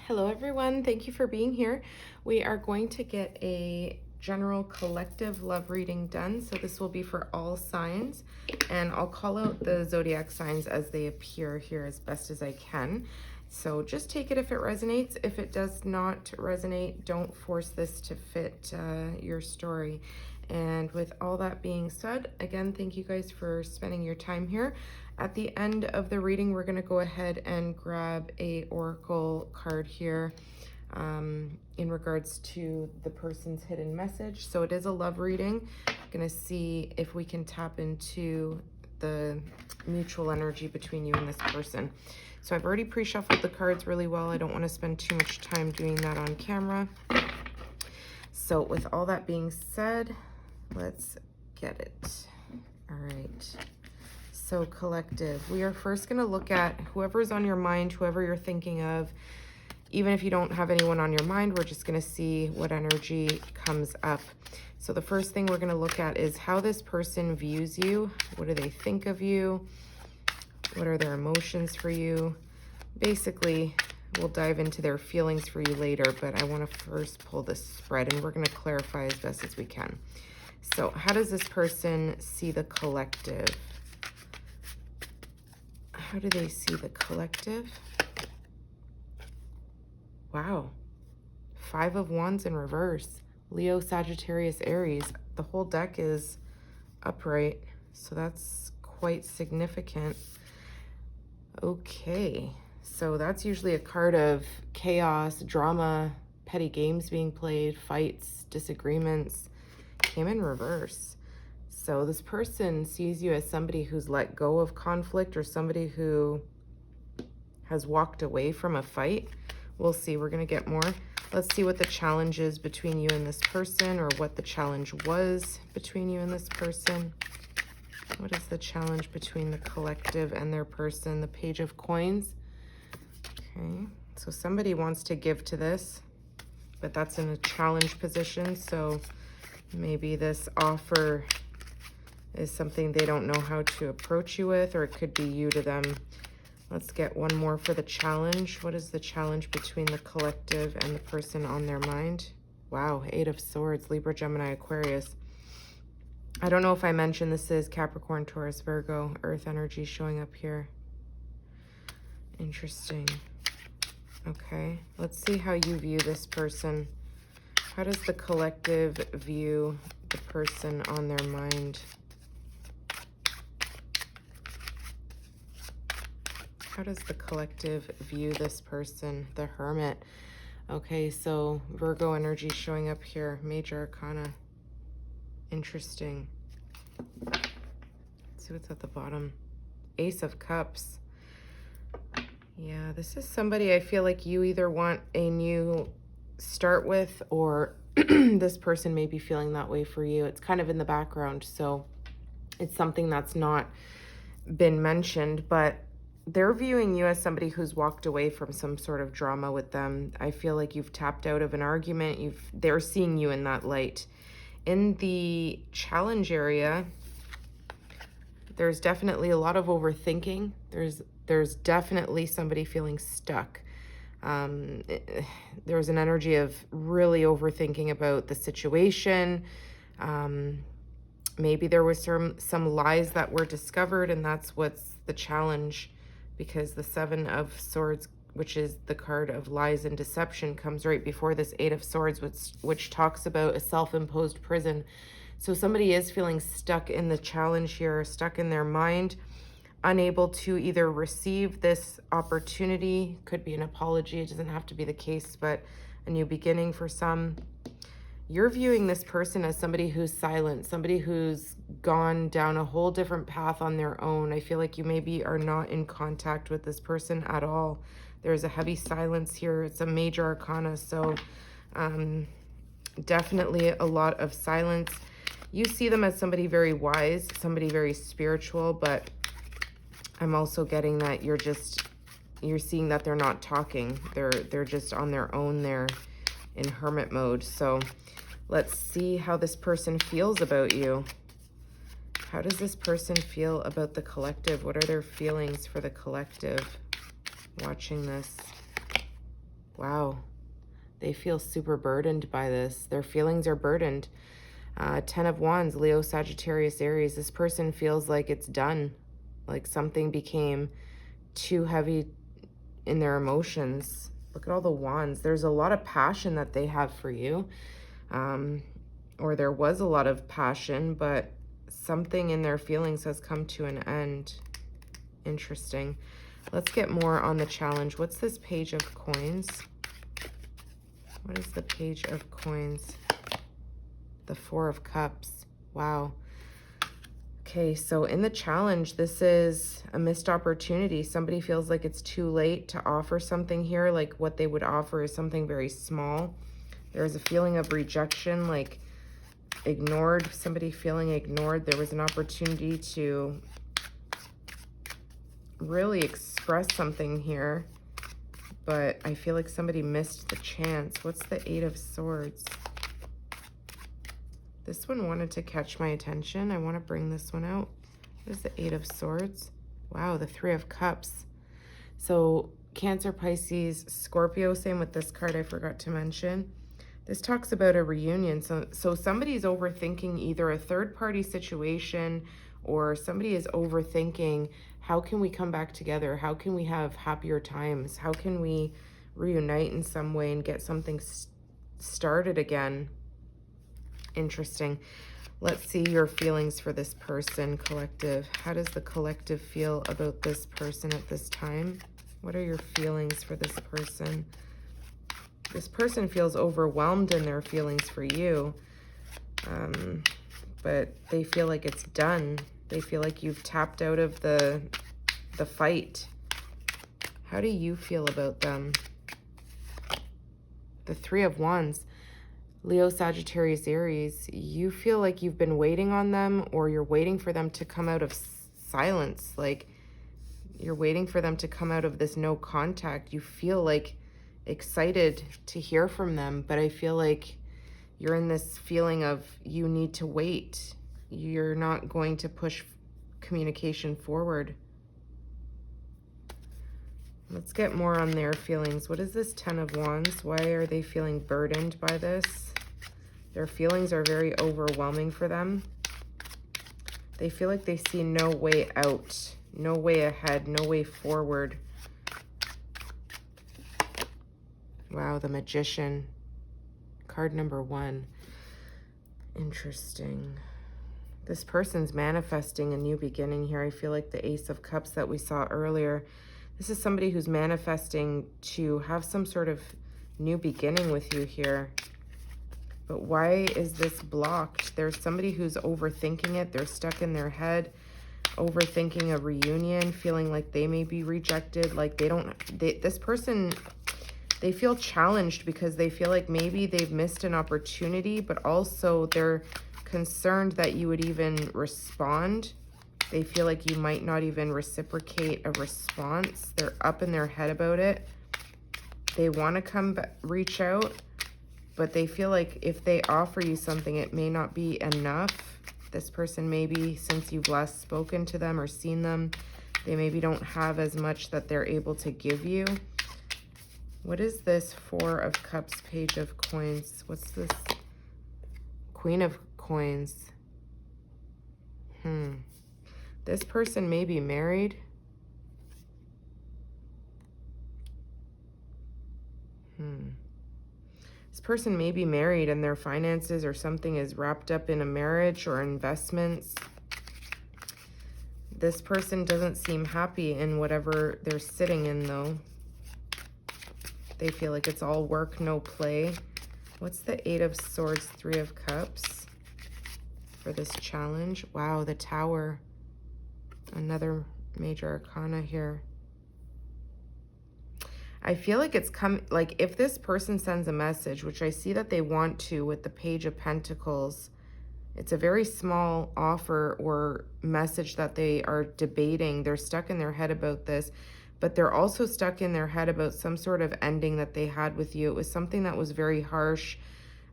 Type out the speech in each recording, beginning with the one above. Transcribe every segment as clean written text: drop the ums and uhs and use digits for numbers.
Hello everyone, thank you for being here. We are going to get a general collective love reading done. So this will be for all signs, and I'll call out the zodiac signs as they appear here as best as I can. So just take it if it resonates. If it does not resonate, don't force this to fit your story. And with all that being said, again, thank you guys for spending your time here. At the end of the reading, we're going to go ahead and grab a oracle card here in regards to the person's hidden message. So it is a love reading. Going to see if we can tap into the mutual energy between you and this person. So I've already pre-shuffled the cards really well. I don't want to spend too much time doing that on camera. So with all that being said, let's get it. All right. So collective, we are first going to look at whoever's on your mind, whoever you're thinking of. Even if you don't have anyone on your mind, we're just going to see what energy comes up. So the first thing we're going to look at is how this person views you. What do they think of you? What are their emotions for you? Basically, we'll dive into their feelings for you later, but I want to first pull this spread and we're going to clarify as best as we can. So how does this person see the collective? How do they see the collective? Wow. 5 of Wands in reverse. Leo, Sagittarius, Aries. The whole deck is upright, so that's quite significant. Okay, so that's usually a card of chaos, drama, petty games being played, fights, disagreements. Came in reverse. So this person sees you as somebody who's let go of conflict or somebody who has walked away from a fight. We'll see. We're going to get more. Let's see what the challenge is between you and this person, or what the challenge was between you and this person. What is the challenge between the collective and their person? The Page of Coins. Okay. So somebody wants to give to this, but that's in a challenge position. So maybe this offer is something they don't know how to approach you with, or it could be you to them. Let's get one more for the challenge. What is the challenge between the collective and the person on their mind? Wow, 8 of Swords, Libra, Gemini, Aquarius. I don't know if I mentioned this is Capricorn, Taurus, Virgo, Earth energy showing up here. Interesting. Okay, let's see how you view this person. How does the collective view the person on their mind? How does the collective view this person? The Hermit. Okay, so Virgo energy showing up here. Major Arcana. Interesting. Let's see what's at the bottom. Ace of Cups. Yeah, this is somebody I feel like you either want a new start with, or this person may be feeling that way for you. It's kind of in the background, so it's something that's not been mentioned, but they're viewing you as somebody who's walked away from some sort of drama with them. I feel like you've tapped out of an argument. They're seeing you in that light. In the challenge area, there's definitely a lot of overthinking. There's definitely somebody feeling stuck. There's an energy of really overthinking about the situation. Maybe there was some lies that were discovered, and that's what's the challenge, because the 7 of Swords, which is the card of lies and deception, comes right before this 8 of Swords, which talks about a self-imposed prison. So somebody is feeling stuck in the challenge here, stuck in their mind, unable to either receive this opportunity. Could be an apology. It doesn't have to be the case, but a new beginning for some. You're viewing this person as somebody who's silent, somebody who's gone down a whole different path on their own. I feel like you maybe are not in contact with this person at all. There's a heavy silence here. It's a major arcana, so definitely a lot of silence. You see them as somebody very wise, somebody very spiritual, but I'm also getting that you're seeing that they're not talking. They're just on their own. They're in hermit mode. So let's see how this person feels about you. How does this person feel about the collective? What are their feelings for the collective watching this? Wow. They feel super burdened by this. Their feelings are burdened. 10 of Wands, Leo, Sagittarius, Aries. This person feels like it's done. Like something became too heavy in their emotions. Look at all the wands. There's a lot of passion that they have for you. Or there was a lot of passion, but something in their feelings has come to an end. Interesting. Let's get more on the challenge. What's this Page of Coins? What is the Page of Coins? The Four of Cups. Wow. Okay, so in the challenge, this is a missed opportunity. Somebody feels like it's too late to offer something here. Like what they would offer is something very small. There's a feeling of rejection, like ignored, somebody feeling ignored. There was an opportunity to really express something here, but I feel like somebody missed the chance. What's the Eight of Swords? This one wanted to catch my attention. I want to bring this one out. What is the Eight of Swords? Wow, the Three of Cups. So Cancer, Pisces, Scorpio, same with this card I forgot to mention. This talks about a reunion. So somebody's overthinking either a third-party situation, or somebody is overthinking, how can we come back together? How can we have happier times? How can we reunite in some way and get something started again? Interesting. Let's see your feelings for this person, collective. How does the collective feel about this person at this time? What are your feelings for this person? This person feels overwhelmed in their feelings for you, but they feel like it's done. They feel like you've tapped out of the fight. How do you feel about them? The Three of Wands. Leo, Sagittarius, Aries, you feel like you've been waiting on them, or you're waiting for them to come out of silence. Like you're waiting for them to come out of this no contact. You feel like excited to hear from them, but I feel like you're in this feeling of you need to wait. You're not going to push communication forward. Let's get more on their feelings. What is this Ten of Wands? Why are they feeling burdened by this? Their feelings are very overwhelming for them. They feel like they see no way out, no way ahead, no way forward. Wow, the Magician. Card number 1. Interesting. This person's manifesting a new beginning here. I feel like the Ace of Cups that we saw earlier. This is somebody who's manifesting to have some sort of new beginning with you here. But why is this blocked? There's somebody who's overthinking it. They're stuck in their head, overthinking a reunion, feeling like they may be rejected. Like this person, they feel challenged because they feel like maybe they've missed an opportunity, but also they're concerned that you would even respond. They feel like you might not even reciprocate a response. They're up in their head about it. They want to reach out, but they feel like if they offer you something, it may not be enough. This person, maybe since you've last spoken to them or seen them, they maybe don't have as much that they're able to give you. What is this Four of Cups, Page of Coins? What's this Queen of Coins? This person may be married. This person may be married and their finances or something is wrapped up in a marriage or investments. This person doesn't seem happy in whatever they're sitting in, though. They feel like it's all work, no play. What's the Eight of Swords, Three of Cups for this challenge? Wow, the Tower. Another major arcana here. I feel like it's like if this person sends a message, which I see that they want to with the Page of Pentacles, it's a very small offer or message that they are debating. They're stuck in their head about this, but they're also stuck in their head about some sort of ending that they had with you. It was something that was very harsh.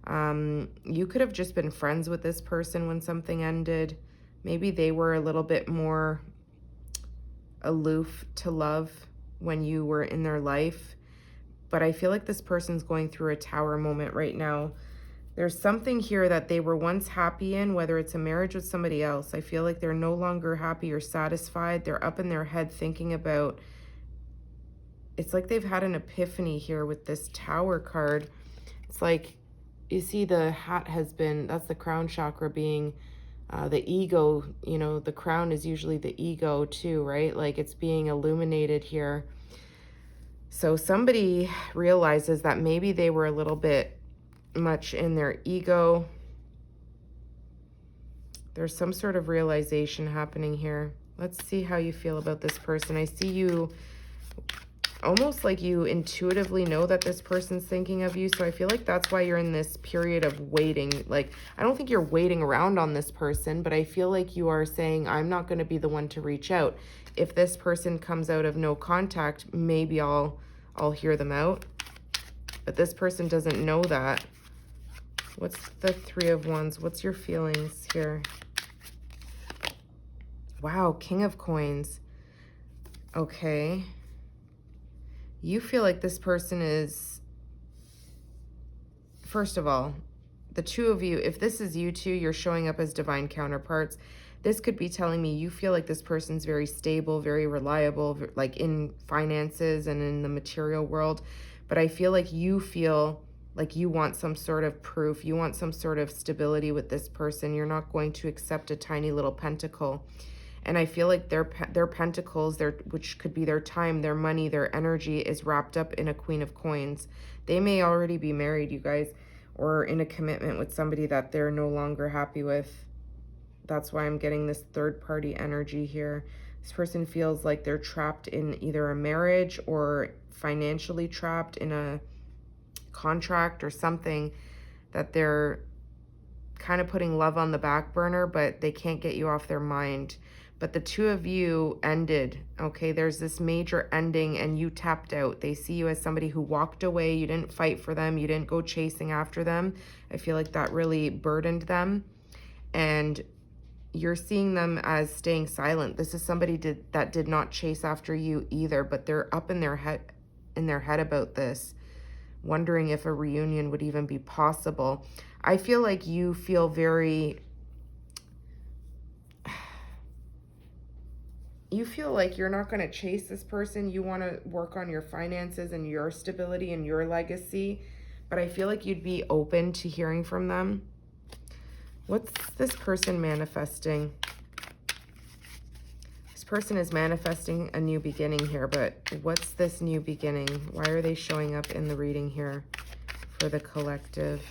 You could have just been friends with this person when something ended. Maybe they were a little bit more aloof to love when you were in their life. but I feel like this person's going through a tower moment right now. There's something here that they were once happy in, whether it's a marriage with somebody else. I feel like they're no longer happy or satisfied. They're up in their head thinking about, it's like they've had an epiphany here with this Tower card. It's like, you see the hat has been, that's the crown chakra being the ego, you know, the crown is usually the ego too, right? Like it's being illuminated here. So somebody realizes that maybe they were a little bit much in their ego. There's some sort of realization happening here. Let's see how you feel about this person. I see you almost like you intuitively know that this person's thinking of you. So I feel like that's why you're in this period of waiting. Like, I don't think you're waiting around on this person, but I feel like you are saying, I'm not going to be the one to reach out. If this person comes out of no contact, maybe I'll hear them out. But this person doesn't know that. What's the Three of Wands? What's your feelings here? Wow, King of Coins. Okay. You feel like this person is, first of all, the two of you, if this is you two, you're showing up as divine counterparts. This could be telling me you feel like this person's very stable, very reliable, like in finances and in the material world. But I feel like you want some sort of proof. You want some sort of stability with this person. You're not going to accept a tiny little pentacle. And I feel like their pentacles, which could be their time, their money, their energy, is wrapped up in a Queen of Coins. They may already be married, you guys, or in a commitment with somebody that they're no longer happy with. That's why I'm getting this third-party energy here. This person feels like they're trapped in either a marriage or financially trapped in a contract or something, that they're kind of putting love on the back burner, but they can't get you off their mind. But the two of you ended, okay? There's this major ending and you tapped out. They see you as somebody who walked away. You didn't fight for them. You didn't go chasing after them. I feel like that really burdened them. And you're seeing them as staying silent. This is somebody that did not chase after you either, but they're up in their head about this, wondering if a reunion would even be possible. I feel like you feel very... You feel like you're not going to chase this person. You want to work on your finances and your stability and your legacy. But I feel like you'd be open to hearing from them. What's this person manifesting? This person is manifesting a new beginning here, but what's this new beginning? Why are they showing up in the reading here for the collective?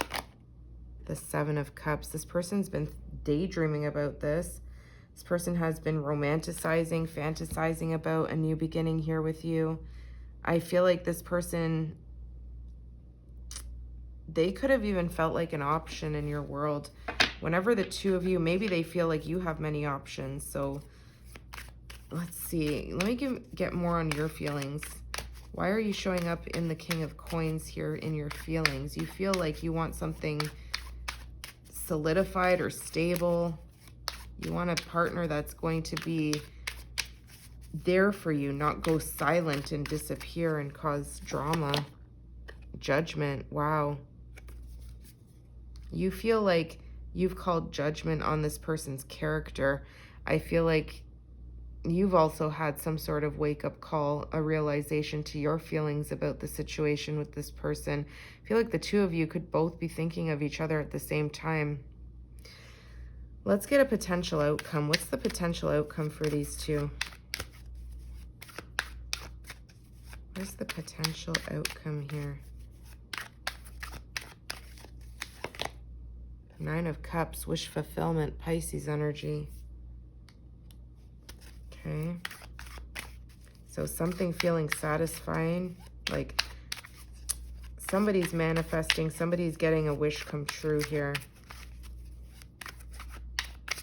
The Seven of Cups. This person's been daydreaming about this. This person has been romanticizing, fantasizing about a new beginning here with you. I feel like this person, they could have even felt like an option in your world. Whenever the two of you, maybe they feel like you have many options. So let's see. Let me get more on your feelings. Why are you showing up in the King of Coins here in your feelings? You feel like you want something solidified or stable. You want a partner that's going to be there for you, not go silent and disappear and cause drama. Judgment. Wow. You feel like you've called judgment on this person's character. I feel like you've also had some sort of wake-up call, a realization to your feelings about the situation with this person. I feel like the two of you could both be thinking of each other at the same time. Let's get a potential outcome. What's the potential outcome for these two? Where's the potential outcome here? Nine of Cups, wish fulfillment, Pisces energy. Okay. So something feeling satisfying, like somebody's manifesting, somebody's getting a wish come true here.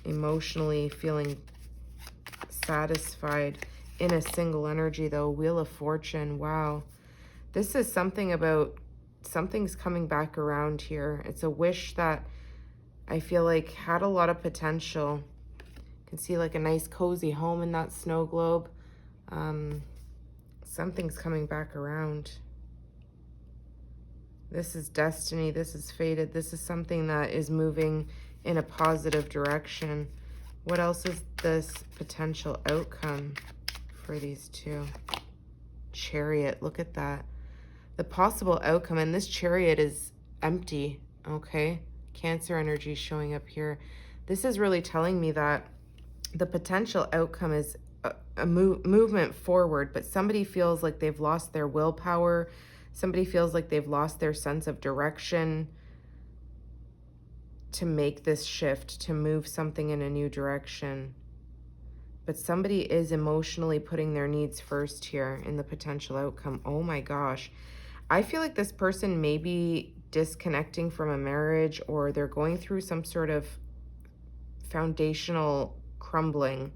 Emotionally feeling satisfied in a single energy though. Wheel of Fortune. Wow. This is something about something's coming back around here. It's a wish that I feel like had a lot of potential. You can see like a nice cozy home in that snow globe. Something's coming back around. This is destiny. This is fated. This is something that is moving in a positive direction. What else is this potential outcome for these two? Chariot. Look at that. The possible outcome. And this Chariot is empty. Okay. Cancer energy showing up here. This is really telling me that the potential outcome is a movement forward, but somebody feels like they've lost their willpower. Somebody feels like they've lost their sense of direction to make this shift, to move something in a new direction. But somebody is emotionally putting their needs first here in the potential outcome. Oh my gosh. I feel like this person may be disconnecting from a marriage, or they're going through some sort of foundational crumbling,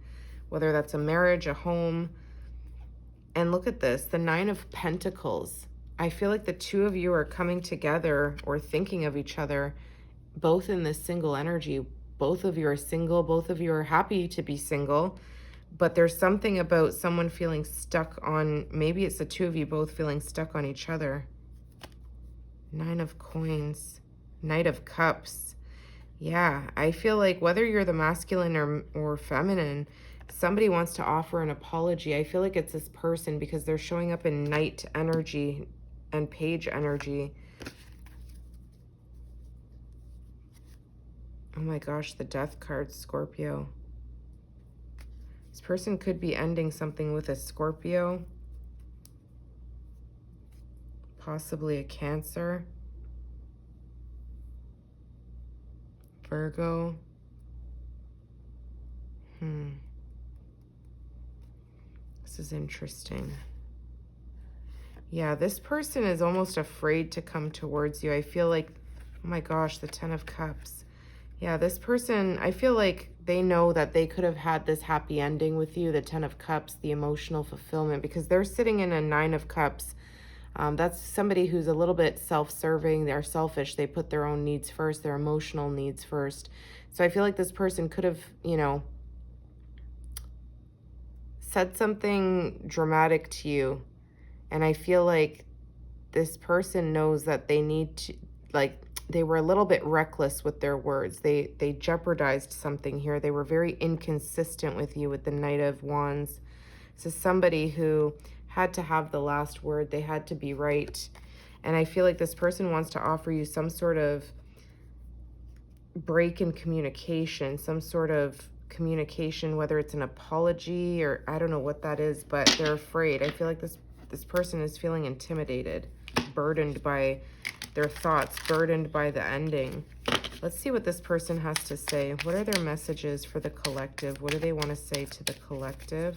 whether that's a marriage, a home. And look at this, the 9 of Pentacles. I feel like the two of you are coming together or thinking of each other, both in this single energy. Both of you are single. Both of you are happy to be single. But there's something about someone feeling stuck on, maybe it's the two of you both feeling stuck on each other. 9 of Coins, Knight of Cups. Yeah, I feel like whether you're the masculine or feminine, somebody wants to offer an apology. I feel like it's this person because they're showing up in Knight energy and Page energy. Oh my gosh, the Death card, Scorpio. This person could be ending something with a Scorpio. Possibly a Cancer. Virgo. This is interesting. Yeah, this person is almost afraid to come towards you. I feel like, oh my gosh, the 10 of Cups. Yeah, this person, I feel like they know that they could have had this happy ending with you, the 10 of Cups, the emotional fulfillment, because they're sitting in a 9 of Cups. That's somebody who's a little bit self-serving. They're selfish. They put their own needs first, their emotional needs first. So I feel like this person could have, you know, said something dramatic to you. And I feel like this person knows that they need to, like, they were a little bit reckless with their words. They jeopardized something here. They were very inconsistent with you with the Knight of Wands. This is somebody who had to have the last word. They had to be right. And I feel like this person wants to offer you some sort of break in communication, some sort of communication, whether it's an apology or I don't know what that is, but they're afraid. I feel like this person is feeling intimidated, burdened by their thoughts, burdened by the ending. Let's see what this person has to say. What are their messages for the collective? What do they want to say to the collective?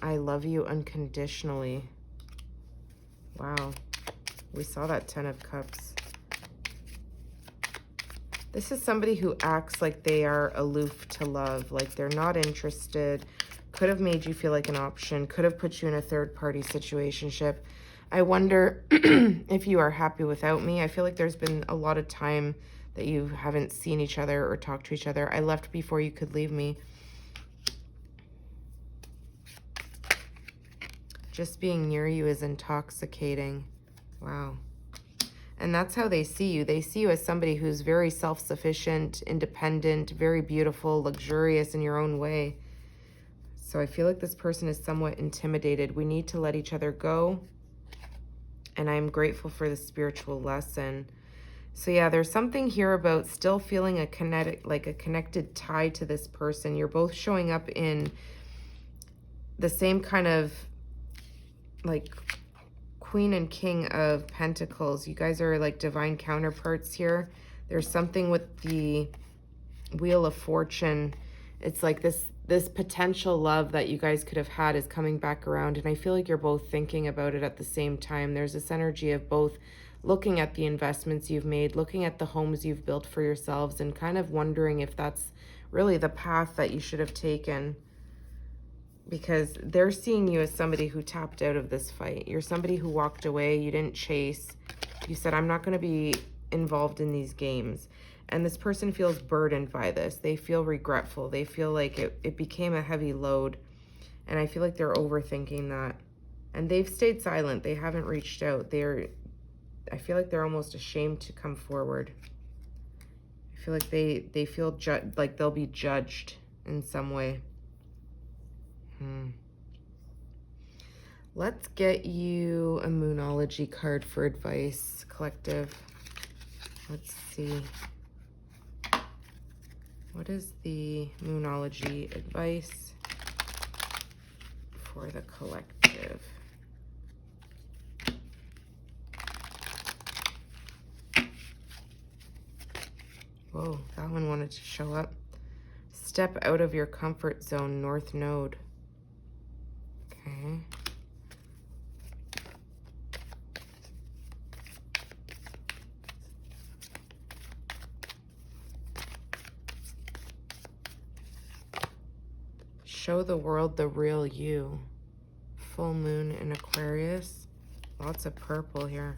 I love you unconditionally. Wow. We saw that 10 of Cups. This is somebody who acts like they are aloof to love, like they're not interested, could have made you feel like an option, could have put you in a third-party situationship. I wonder if you are happy without me. I feel like there's been a lot of time that you haven't seen each other or talked to each other. I left before you could leave me. Just being near you is intoxicating. Wow. And that's how they see you. They see you as somebody who's very self-sufficient, independent, very beautiful, luxurious in your own way. So I feel like this person is somewhat intimidated. We need to let each other go. And I'm grateful for the spiritual lesson. So yeah, there's something here about still feeling a connected tie to this person. You're both showing up in the same kind of like Queen and King of Pentacles. You guys are like divine counterparts here. There's something with the Wheel of Fortune. It's like this potential love that you guys could have had is coming back around, and I feel like you're both thinking about it at the same time. There's this energy of both looking at the investments you've made, looking at the homes you've built for yourselves, and kind of wondering if that's really the path that you should have taken, because they're seeing you as somebody who tapped out of this fight. You're somebody who walked away. You didn't chase. You said, I'm not going to be involved in these games. And this person feels burdened by this. They feel regretful. They feel like it became a heavy load. And I feel like they're overthinking that. And they've stayed silent. They haven't reached out. I feel like they're almost ashamed to come forward. I feel like they feel like they'll be judged in some way. Let's get you a Moonology card for advice, collective. Let's see. What is the Moonology advice for the collective? Whoa, that one wanted to show up. Step out of your comfort zone, North Node. Okay. Show the world the real you. Full moon in Aquarius. Lots of purple here.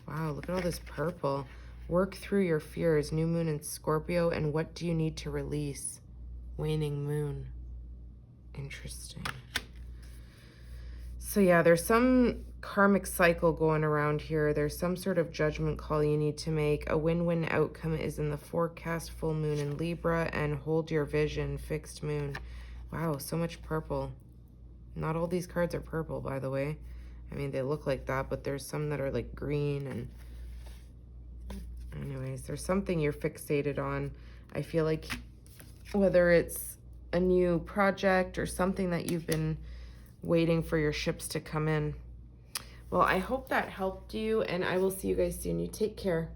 Wow, look at all this purple. Work through your fears. New moon in Scorpio. And what do you need to release? Waning moon. Interesting. So yeah, there's some karmic cycle going around here. There's some sort of judgment call you need to make. A win-win outcome is in the forecast. Full moon in Libra. And hold your vision. Fixed moon. Wow, so much purple. Not all these cards are purple, by the way. I mean, they look like that, but there's some that are like green. And anyways, there's something you're fixated on. I feel like whether it's a new project or something that you've been waiting for your ships to come in. Well, I hope that helped you, and I will see you guys soon. You take care.